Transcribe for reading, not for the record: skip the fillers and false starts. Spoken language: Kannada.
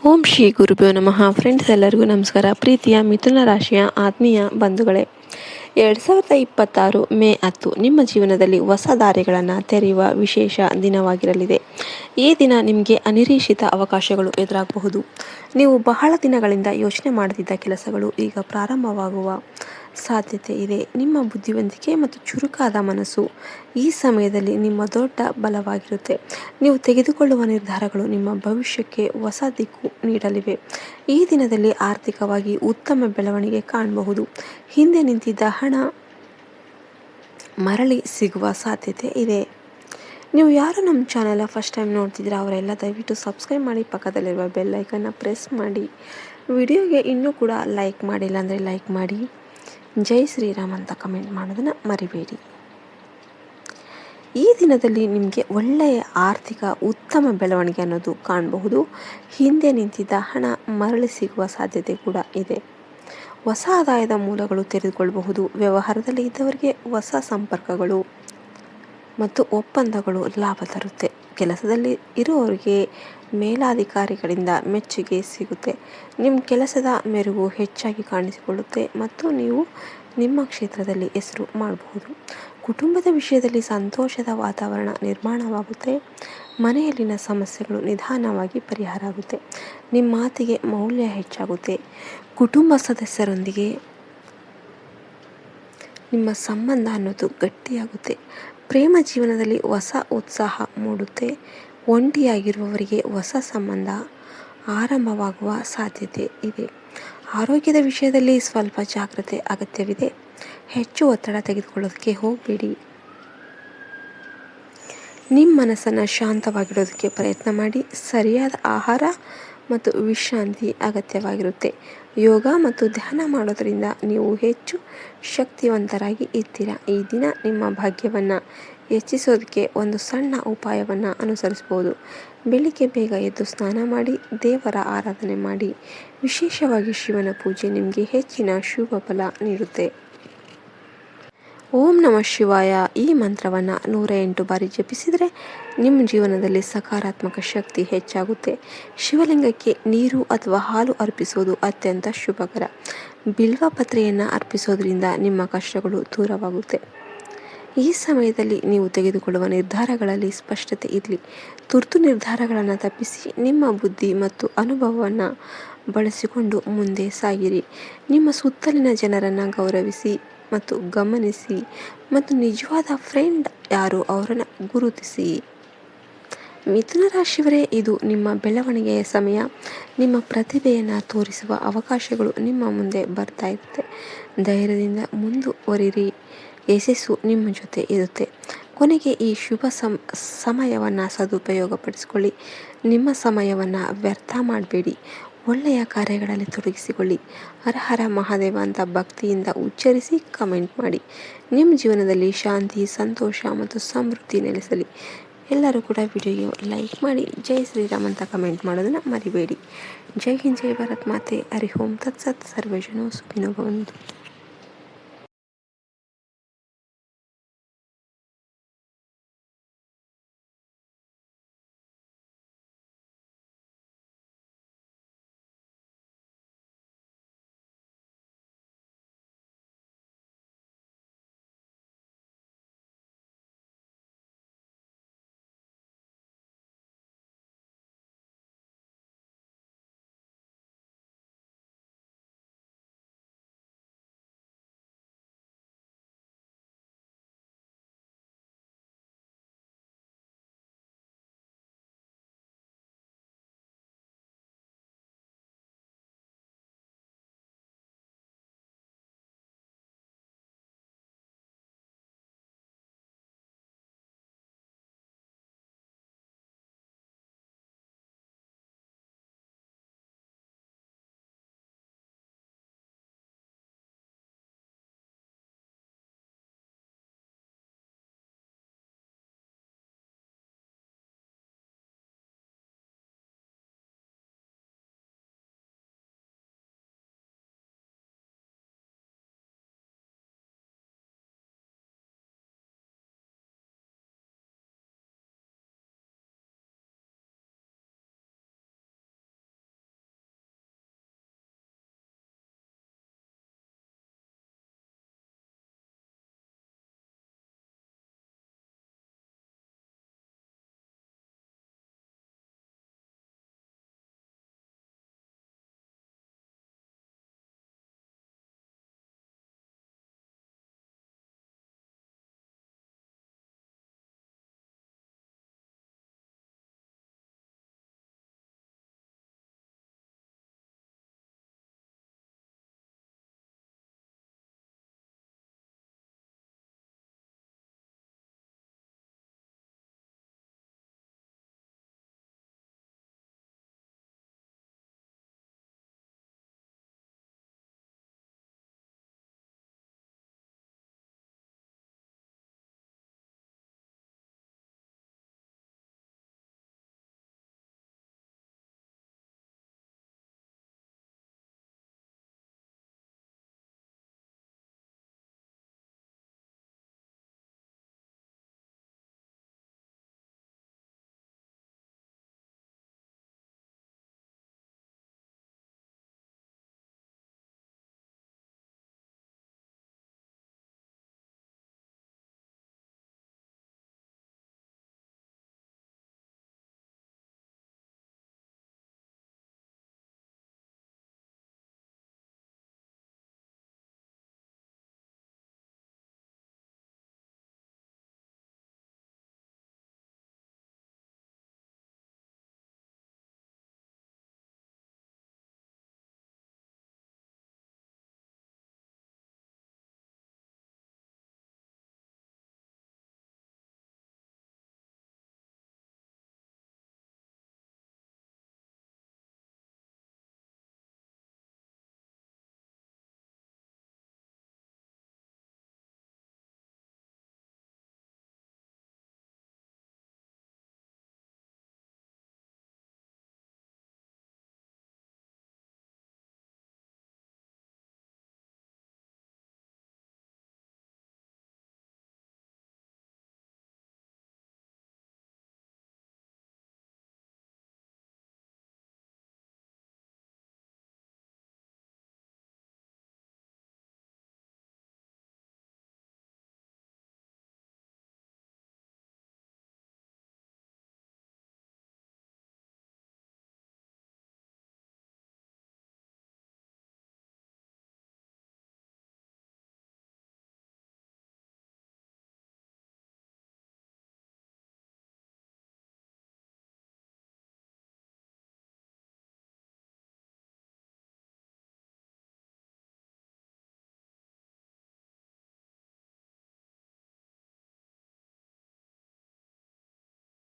ಓಂ ಶ್ರೀ ಗುರುಭ್ಯೋ ನಮಃ. ಫ್ರೆಂಡ್ಸ್, ಎಲ್ಲರಿಗೂ ನಮಸ್ಕಾರ. ಪ್ರೀತಿಯ ಮಿಥುನ ರಾಶಿಯ ಆತ್ಮೀಯ ಬಂಧುಗಳೇ, 2026 ಮೇ 10 ನಿಮ್ಮ ಜೀವನದಲ್ಲಿ ಹೊಸ ದಾರಿಗಳನ್ನು ತೆರೆಯುವ ವಿಶೇಷ ದಿನವಾಗಿರಲಿದೆ. ಈ ದಿನ ನಿಮಗೆ ಅನಿರೀಕ್ಷಿತ ಅವಕಾಶಗಳು ಎದುರಾಗಬಹುದು. ನೀವು ಬಹಳ ದಿನಗಳಿಂದ ಯೋಚನೆ ಮಾಡದಿದ್ದ ಕೆಲಸಗಳು ಈಗ ಪ್ರಾರಂಭವಾಗುವ ಸಾಧ್ಯತೆ ಇದೆ. ನಿಮ್ಮ ಬುದ್ಧಿವಂತಿಕೆ ಮತ್ತು ಚುರುಕಾದ ಮನಸ್ಸು ಈ ಸಮಯದಲ್ಲಿ ನಿಮ್ಮ ದೊಡ್ಡ ಬಲವಾಗಿರುತ್ತೆ. ನೀವು ತೆಗೆದುಕೊಳ್ಳುವ ನಿರ್ಧಾರಗಳು ನಿಮ್ಮ ಭವಿಷ್ಯಕ್ಕೆ ಹೊಸ ದಿಕ್ಕು ನೀಡಲಿವೆ. ಈ ದಿನದಲ್ಲಿ ಆರ್ಥಿಕವಾಗಿ ಉತ್ತಮ ಬೆಳವಣಿಗೆ ಕಾಣಬಹುದು. ಹಿಂದೆ ನಿಂತಿದ್ದ ಹಣ ಮರಳಿ ಸಿಗುವ ಸಾಧ್ಯತೆ ಇದೆ. ನೀವು ಯಾರು ನಮ್ಮ ಚಾನೆಲ್ ಫಸ್ಟ್ ಟೈಮ್ ನೋಡ್ತಿದ್ದೀರಾ ಅವರೆಲ್ಲ ದಯವಿಟ್ಟು ಸಬ್ಸ್ಕ್ರೈಬ್ ಮಾಡಿ, ಪಕ್ಕದಲ್ಲಿರುವ ಬೆಲ್ ಐಕನ್ನ ಪ್ರೆಸ್ ಮಾಡಿ. ವಿಡಿಯೋಗೆ ಇನ್ನೂ ಕೂಡ ಲೈಕ್ ಮಾಡಿಲ್ಲ ಅಂದರೆ ಲೈಕ್ ಮಾಡಿ. ಜೈ ಶ್ರೀರಾಮ್ ಅಂತ ಕಮೆಂಟ್ ಮಾಡೋದನ್ನು ಮರಿಬೇಡಿ. ಈ ದಿನದಲ್ಲಿ ನಿಮಗೆ ಒಳ್ಳೆಯ ಆರ್ಥಿಕ ಉತ್ತಮ ಬೆಳವಣಿಗೆ ಅನ್ನೋದು ಕಾಣಬಹುದು. ಹಿಂದೆ ನಿಂತಿದ್ದ ಹಣ ಮರಳಿ ಸಿಗುವ ಸಾಧ್ಯತೆ ಕೂಡ ಇದೆ. ಹೊಸ ಆದಾಯದ ಮೂಲಗಳು ತೆರೆದುಕೊಳ್ಳಬಹುದು. ವ್ಯವಹಾರದಲ್ಲಿ ಇದ್ದವರಿಗೆ ಹೊಸ ಸಂಪರ್ಕಗಳು ಮತ್ತು ಒಪ್ಪಂದಗಳು ಲಾಭ ತರುತ್ತೆ. ಕೆಲಸದಲ್ಲಿ ಇರುವವರಿಗೆ ಮೇಲಾಧಿಕಾರಿಗಳಿಂದ ಮೆಚ್ಚುಗೆ ಸಿಗುತ್ತೆ. ನಿಮ್ಮ ಕೆಲಸದ ಮೆರುಗು ಹೆಚ್ಚಾಗಿ ಕಾಣಿಸಿಕೊಳ್ಳುತ್ತೆ ಮತ್ತು ನೀವು ನಿಮ್ಮ ಕ್ಷೇತ್ರದಲ್ಲಿ ಹೆಸರು ಮಾಡಬಹುದು. ಕುಟುಂಬದ ವಿಷಯದಲ್ಲಿ ಸಂತೋಷದ ವಾತಾವರಣ ನಿರ್ಮಾಣವಾಗುತ್ತೆ. ಮನೆಯಲ್ಲಿನ ಸಮಸ್ಯೆಗಳು ನಿಧಾನವಾಗಿ ಪರಿಹಾರ ಆಗುತ್ತೆ. ನಿಮ್ಮ ಮಾತಿಗೆ ಮೌಲ್ಯ ಹೆಚ್ಚಾಗುತ್ತೆ. ಕುಟುಂಬ ಸದಸ್ಯರೊಂದಿಗೆ ನಿಮ್ಮ ಸಂಬಂಧ ಅನ್ನೋದು ಗಟ್ಟಿಯಾಗುತ್ತೆ. ಪ್ರೇಮ ಜೀವನದಲ್ಲಿ ಹೊಸ ಉತ್ಸಾಹ ಮೂಡುತ್ತೆ. ಒಂಟಿಯಾಗಿರುವವರಿಗೆ ಹೊಸ ಸಂಬಂಧ ಆರಂಭವಾಗುವ ಸಾಧ್ಯತೆ ಇದೆ. ಆರೋಗ್ಯದ ವಿಷಯದಲ್ಲಿ ಸ್ವಲ್ಪ ಜಾಗ್ರತೆ ಅಗತ್ಯವಿದೆ. ಹೆಚ್ಚು ಒತ್ತಡ ತೆಗೆದುಕೊಳ್ಳೋದಕ್ಕೆ ಹೋಗಬೇಡಿ. ನಿಮ್ಮ ಮನಸ್ಸನ್ನು ಶಾಂತವಾಗಿಡೋದಕ್ಕೆ ಪ್ರಯತ್ನ ಮಾಡಿ. ಸರಿಯಾದ ಆಹಾರ ಮತ್ತು ವಿಶ್ರಾಂತಿ ಅಗತ್ಯವಾಗಿರುತ್ತೆ. ಯೋಗ ಮತ್ತು ಧ್ಯಾನ ಮಾಡೋದರಿಂದ ನೀವು ಹೆಚ್ಚು ಶಕ್ತಿವಂತರಾಗಿ ಇರ್ತೀರಾ. ಈ ದಿನ ನಿಮ್ಮ ಭಾಗ್ಯವನ್ನು ಹೆಚ್ಚಿಸೋದಕ್ಕೆ ಒಂದು ಸಣ್ಣ ಉಪಾಯವನ್ನು ಅನುಸರಿಸ್ಬೋದು. ಬೆಳಿಗ್ಗೆ ಬೇಗ ಎದ್ದು ಸ್ನಾನ ಮಾಡಿ, ದೇವರ ಆರಾಧನೆ ಮಾಡಿ. ವಿಶೇಷವಾಗಿ ಶಿವನ ಪೂಜೆ ನಿಮಗೆ ಹೆಚ್ಚಿನ ಶುಭ ಫಲ ನೀಡುತ್ತೆ. ಓಂ ನಮಃ ಶಿವಾಯ ಈ ಮಂತ್ರವನ್ನು 108 ಬಾರಿ ಜಪಿಸಿದರೆ ನಿಮ್ಮ ಜೀವನದಲ್ಲಿ ಸಕಾರಾತ್ಮಕ ಶಕ್ತಿ ಹೆಚ್ಚಾಗುತ್ತೆ. ಶಿವಲಿಂಗಕ್ಕೆ ನೀರು ಅಥವಾ ಹಾಲು ಅರ್ಪಿಸೋದು ಅತ್ಯಂತ ಶುಭಕರ. ಬಿಲ್ವ ಪತ್ರೆಯನ್ನು ಅರ್ಪಿಸೋದ್ರಿಂದ ನಿಮ್ಮ ಕಷ್ಟಗಳು ದೂರವಾಗುತ್ತೆ. ಈ ಸಮಯದಲ್ಲಿ ನೀವು ತೆಗೆದುಕೊಳ್ಳುವ ನಿರ್ಧಾರಗಳಲ್ಲಿ ಸ್ಪಷ್ಟತೆ ಇರಲಿ. ತುರ್ತು ನಿರ್ಧಾರಗಳನ್ನು ತಪ್ಪಿಸಿ ನಿಮ್ಮ ಬುದ್ಧಿ ಮತ್ತು ಅನುಭವವನ್ನು ಬಳಸಿಕೊಂಡು ಮುಂದೆ ಸಾಗಿರಿ. ನಿಮ್ಮ ಸುತ್ತಲಿನ ಜನರನ್ನು ಗೌರವಿಸಿ ಮತ್ತು ಗಮನಿಸಿ ಮತ್ತು ನಿಜವಾದ ಫ್ರೆಂಡ್ ಯಾರು ಅವರನ್ನು ಗುರುತಿಸಿ. ಮಿಥುನ ರಾಶಿಯವರೇ, ಇದು ನಿಮ್ಮ ಬೆಳವಣಿಗೆಯ ಸಮಯ. ನಿಮ್ಮ ಪ್ರತಿಭೆಯನ್ನು ತೋರಿಸುವ ಅವಕಾಶಗಳು ನಿಮ್ಮ ಮುಂದೆ ಬರ್ತಾ ಇರುತ್ತೆ. ಧೈರ್ಯದಿಂದ ಮುಂದುವರಿರಿ. ಯಶಸ್ಸು ನಿಮ್ಮ ಜೊತೆ ಇರುತ್ತೆ. ಕೊನೆಗೆ ಈ ಶುಭ ಸಮಯವನ್ನು ಸದುಪಯೋಗಪಡಿಸಿಕೊಳ್ಳಿ. ನಿಮ್ಮ ಸಮಯವನ್ನು ವ್ಯರ್ಥ ಮಾಡಬೇಡಿ. ಒಳ್ಳೆಯ ಕಾರ್ಯಗಳಲ್ಲಿ ತೊಡಗಿಸಿಕೊಳ್ಳಿ. ಹರ ಹರ ಮಹಾದೇವ ಅಂತ ಭಕ್ತಿಯಿಂದ ಉಚ್ಚರಿಸಿ ಕಮೆಂಟ್ ಮಾಡಿ. ನಿಮ್ಮ ಜೀವನದಲ್ಲಿ ಶಾಂತಿ, ಸಂತೋಷ ಮತ್ತು ಸಮೃದ್ಧಿ ನೆಲೆಸಲಿ. ಎಲ್ಲರೂ ಕೂಡ ವಿಡಿಯೋಗೆ ಲೈಕ್ ಮಾಡಿ. ಜೈ ಶ್ರೀರಾಮ್ ಅಂತ ಕಮೆಂಟ್ ಮಾಡೋದನ್ನು ಮರಿಬೇಡಿ. ಜೈ ಹಿಂದ್, ಜೈ ಭಾರತ್ ಮಾತೆ. ಹರಿ ಓಂ ತತ್ಸತ್. ಸರ್ವೇ ಜನೋ ಸುಖಿನೋ ಭವಂತು.